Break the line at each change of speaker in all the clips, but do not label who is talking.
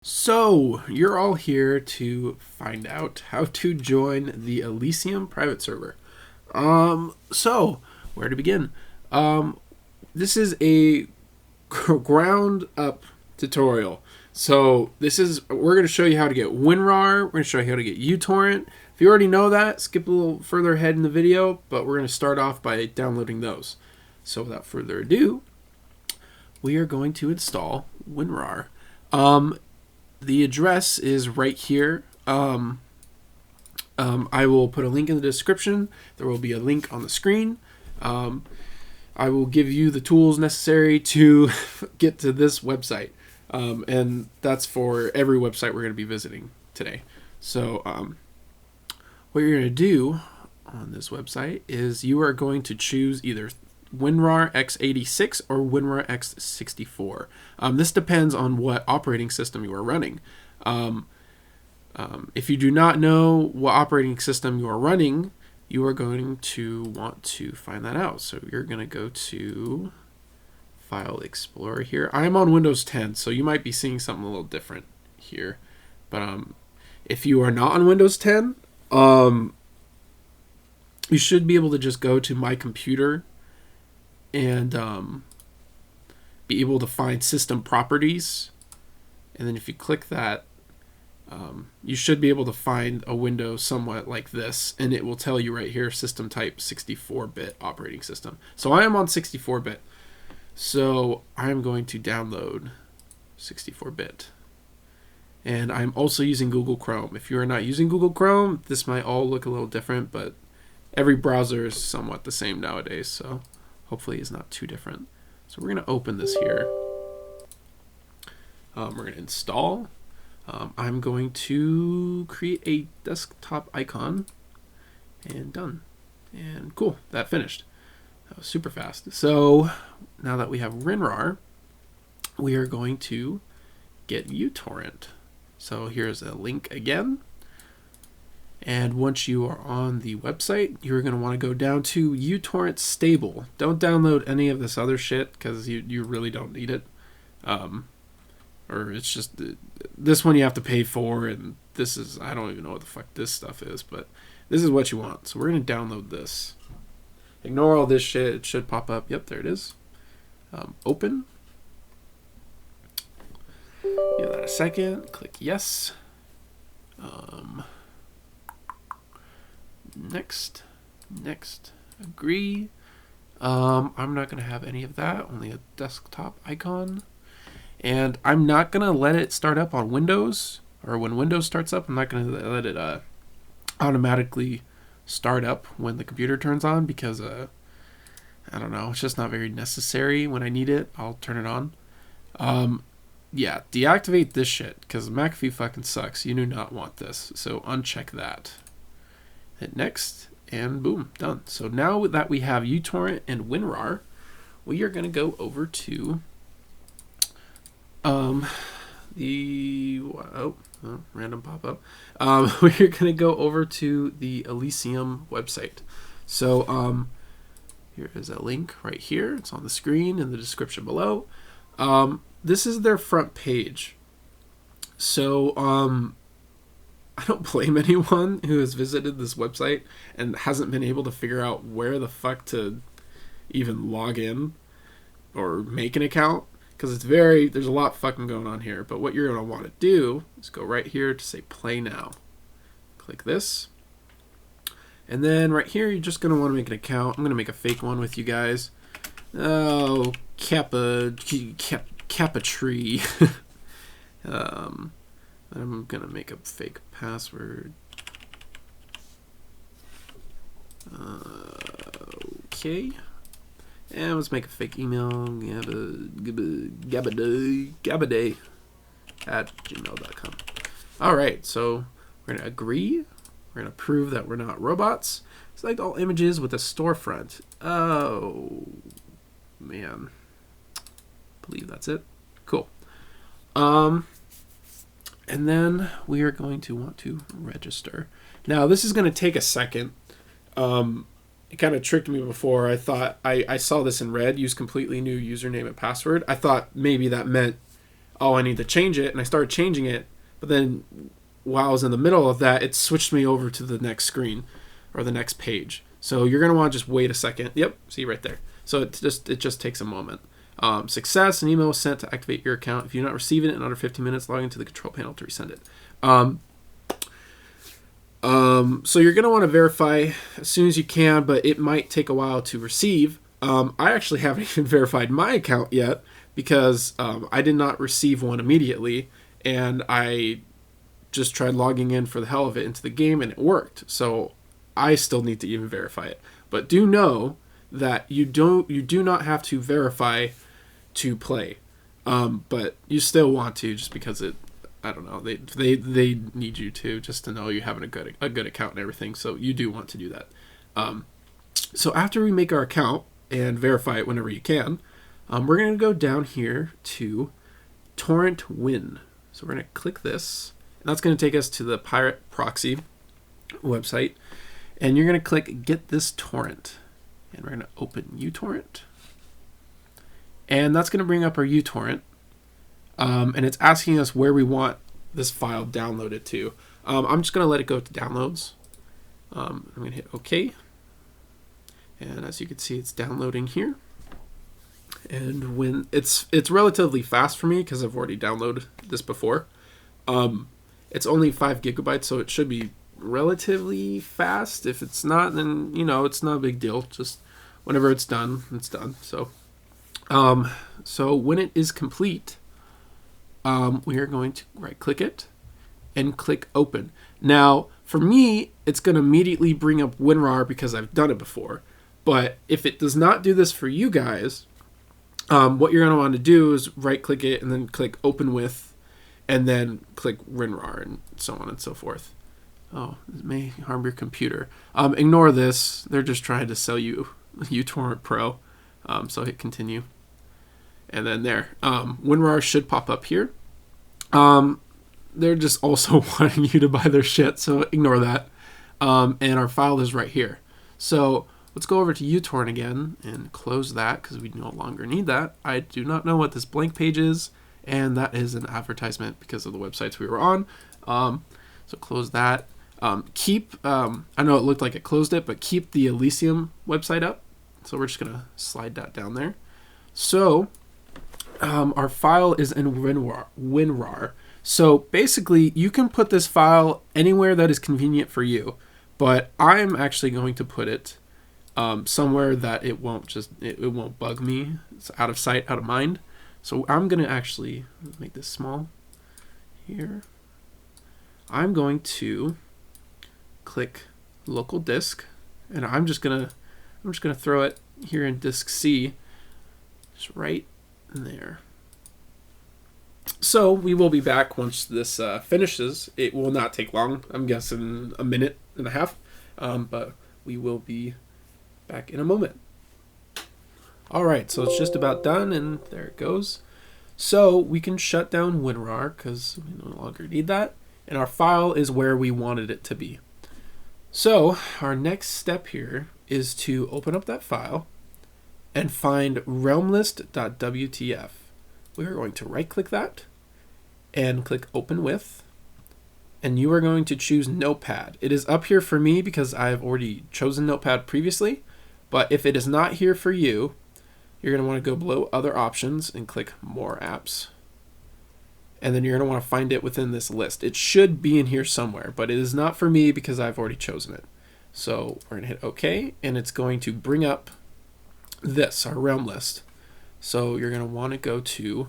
So, you're all here to find out how to join the Elysium private server. So, where to begin? This is a ground up tutorial. So, we're going to show you how to get WinRAR, we're going to show you how to get Utorrent. If you already know that, skip a little further ahead in the video, but we're going to start off by downloading those. So, without further ado, we are going to install WinRAR. The address is right here. I will put a link in the description. There will be a link on the screen. I will give you the tools necessary to get to this website. And that's for every website we're going to be visiting today. So what you're going to do on this website is you are going to choose either WinRAR x86 or WinRAR x64. This depends on what operating system you are running. If you do not know what operating system you are running, you are going to want to find that out. So you're going to go to File Explorer here. I'm on Windows 10, so you might be seeing something a little different here. But if you are not on Windows 10, you should be able to just go to My Computer and be able to find system properties, and then if you click that, you should be able to find a window somewhat like this, and it will tell you right here system type 64-bit operating system. So I am on 64-bit, so I'm going to download 64-bit, and I'm also using Google Chrome. If you are not using Google Chrome, this might all look a little different, but every browser is somewhat the same nowadays, so hopefully it's not too different. So we're going to open this here. We're going to install. I'm going to create a desktop icon, and done. And cool, that finished. That was super fast. So now that we have WinRAR, we are going to get Utorrent. So here's a link again. And once you are on the website, you're going to want to go down to Utorrent Stable. Don't download any of this other shit because you really don't need it. Or it's just, this one you have to pay for, and this is, I don't even know what the fuck this stuff is, but this is what you want. So we're going to download this. Ignore all this shit. It should pop up. Yep, there it is. Open. Give that a second. Click yes. Next, agree. I'm not going to have any of that, only a desktop icon. And I'm not going to let it start up on Windows, or when Windows starts up, I'm not going to let it automatically start up when the computer turns on, because I don't know, it's just not very necessary. When I need it, I'll turn it on. Yeah, deactivate this shit, because McAfee fucking sucks. You do not want this, so uncheck that. Hit next, and boom, done. So now that we have Utorrent and WinRAR, we are going to go over to random pop-up. We're going to go over to the Elysium website. So here is a link right here. It's on the screen in the description below. This is their front page. So I don't blame anyone who has visited this website and hasn't been able to figure out where the fuck to even log in or make an account, because there's a lot fucking going on here. But what you're going to want to do is go right here to say play now. Click this. And then right here, you're just going to want to make an account. I'm going to make a fake one with you guys. Oh, Kappa tree. I'm going to make a fake password. Okay. And let's make a fake email. Gabaday at gmail.com. Alright, so we're going to agree. We're going to prove that we're not robots. Select all images with a storefront. Oh, man. I believe that's it. Cool. And then we are going to want to register. Now, this is going to take a second. It kind of tricked me before. I thought I saw this in red, use completely new username and password. I thought maybe that meant oh, I need to change it, and I started changing it, but then while I was in the middle of that, it switched me over to the next screen or the next page. So you're going to want to just wait a second. Yep, see right there. So it just takes a moment. Success, an email was sent to activate your account. If you do not receive it in under 15 minutes, log into the control panel to resend it. So you're going to want to verify as soon as you can, but it might take a while to receive. I actually haven't even verified my account yet because I did not receive one immediately, and I just tried logging in for the hell of it into the game, and it worked. So I still need to even verify it. But do know that you do not have to verify to play, but you still want to, just because I don't know, they need you to, just to know you're having a good account and everything. So you do want to do that. So after we make our account and verify it whenever you can, we're going to go down here to Torrent Win. So we're going to click this, and that's going to take us to the Pirate Proxy website, and you're going to click Get This Torrent, and we're going to open Utorrent, and that's going to bring up our Utorrent, and it's asking us where we want this file downloaded to. I'm just going to let it go to downloads. I'm going to hit OK, and as you can see, it's downloading here. And when it's relatively fast for me because I've already downloaded this before. It's only 5 gigabytes, so it should be relatively fast. If it's not, then it's not a big deal. Just whenever it's done, it's done. So when it is complete, we are going to right click it and click open. Now for me, it's going to immediately bring up WinRAR because I've done it before. But if it does not do this for you guys, what you're going to want to do is right click it and then click open with, and then click WinRAR and so on and so forth. Oh, this may harm your computer. Ignore this. They're just trying to sell you Utorrent Pro. So hit continue. And then there. WinRAR should pop up here. They're just also wanting you to buy their shit, so ignore that. And our file is right here. So let's go over to Utorrent again and close that because we no longer need that. I do not know what this blank page is, and that is an advertisement because of the websites we were on. So close that. Keep, I know it looked like it closed it, but keep the Elysium website up. So we're just going to slide that down there. So our file is in WinRAR. So basically, you can put this file anywhere that is convenient for you, but I'm actually going to put it somewhere that it won't bug me. It's out of sight, out of mind. So I'm going to actually make this small here. I'm going to click local disk, and I'm just gonna throw it here in disk C, just right in there. So we will be back once this finishes. It will not take long. I'm guessing a minute and a half, but we will be back in a moment. All right, so it's just about done, and there it goes. So we can shut down WinRAR because we no longer need that, and our file is where we wanted it to be. So our next step here is to open up that file and find realmlist.wtf. We're going to right-click that and click Open With, and you are going to choose Notepad. It is up here for me because I've already chosen Notepad previously, but if it is not here for you, you're going to want to go below Other Options and click More Apps. And then you're going to want to find it within this list. It should be in here somewhere, but it is not for me because I've already chosen it. So we're going to hit OK, and it's going to bring up this, our realm list. So you're going to want to go to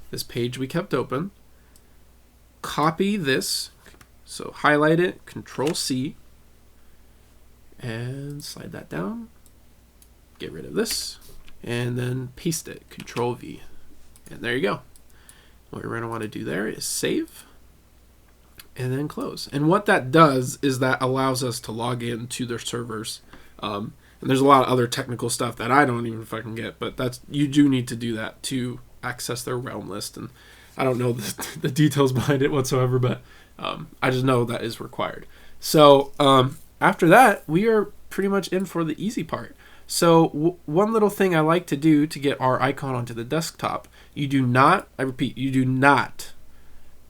this page we kept open, copy this, so highlight it, Control C, and slide that down, get rid of this, and then paste it, Control V, and there you go. What you're going to want to do there is save and then close. And what that does is that allows us to log in to their servers. And there's a lot of other technical stuff that I don't even fucking get, but you do need to do that to access their realm list. And I don't know the details behind it whatsoever, but I just know that is required. So after that, we are pretty much in for the easy part. So one little thing I like to do to get our icon onto the desktop You do not, I repeat, you do not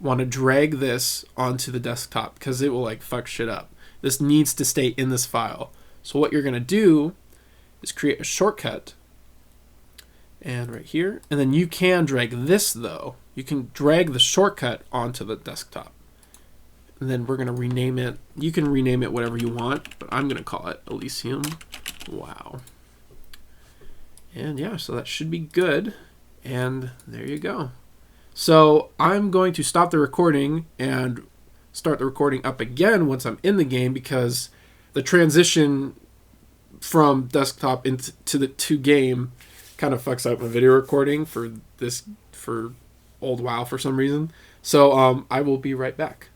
want to drag this onto the desktop because it will like fuck shit up. This needs to stay in this file. So what you're going to do is create a shortcut, and right here, and then you can drag this though. You can drag the shortcut onto the desktop. And then we're going to rename it. You can rename it whatever you want, but I'm going to call it Elysium WoW. And yeah, so that should be good. And there you go. So I'm going to stop the recording and start the recording up again once I'm in the game, because the transition from desktop into the to game kind of fucks up my video recording for old WoW for some reason. So I will be right back.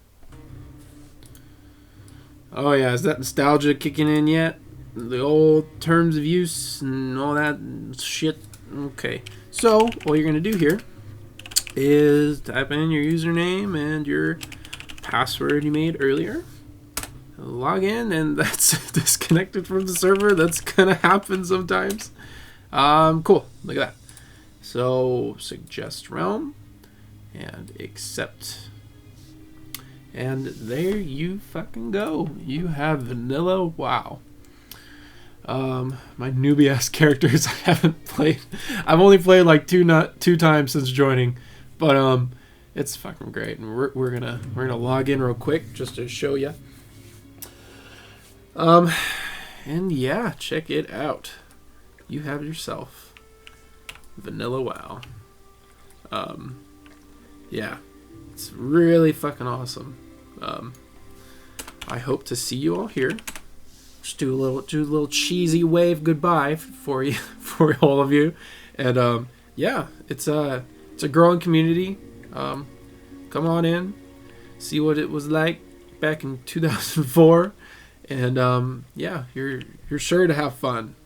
Oh yeah, is that nostalgia kicking in yet? The old terms of use and all that shit. Okay, so what you're gonna do here is type in your username and your password you made earlier. Log in, and that's disconnected from the server. That's gonna happen sometimes. Cool. Look at that. So suggest realm and accept. And there you fucking go. You have vanilla WoW. My newbie ass characters I haven't played. I've only played like two times since joining, but it's fucking great. And we're gonna log in real quick just to show you. And yeah, check it out. You have yourself vanilla WoW. Yeah, it's really fucking awesome. I hope to see you all here. Just do a little cheesy wave goodbye for you, for all of you. And yeah, it's a growing community. Come on in, see what it was like back in 2004, and yeah, you're sure to have fun.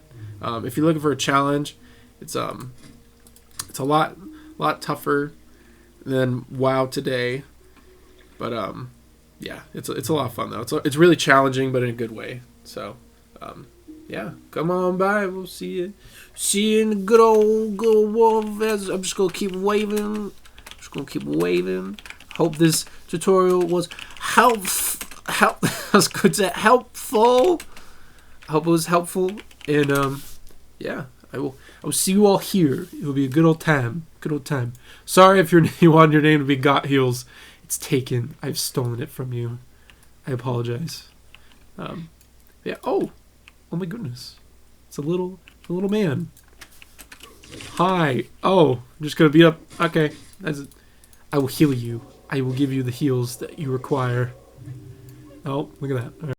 If you're looking for a challenge, it's a lot tougher than WoW today, but yeah, it's a lot of fun though. It's really challenging, but in a good way. So yeah, come on by. We'll see you in the good old world. I'm just gonna keep waving. Hope this tutorial was helpful. I hope it was helpful, and yeah, I will see you all here. It will be a good old time. Sorry if you want your name to be Got Heels. It's taken. I've stolen it from you. I apologize. Yeah. Oh my goodness. It's a little man. Hi. Oh, I'm just gonna beat up. Okay. I will heal you. I will give you the heals that you require. Oh, look at that. All right.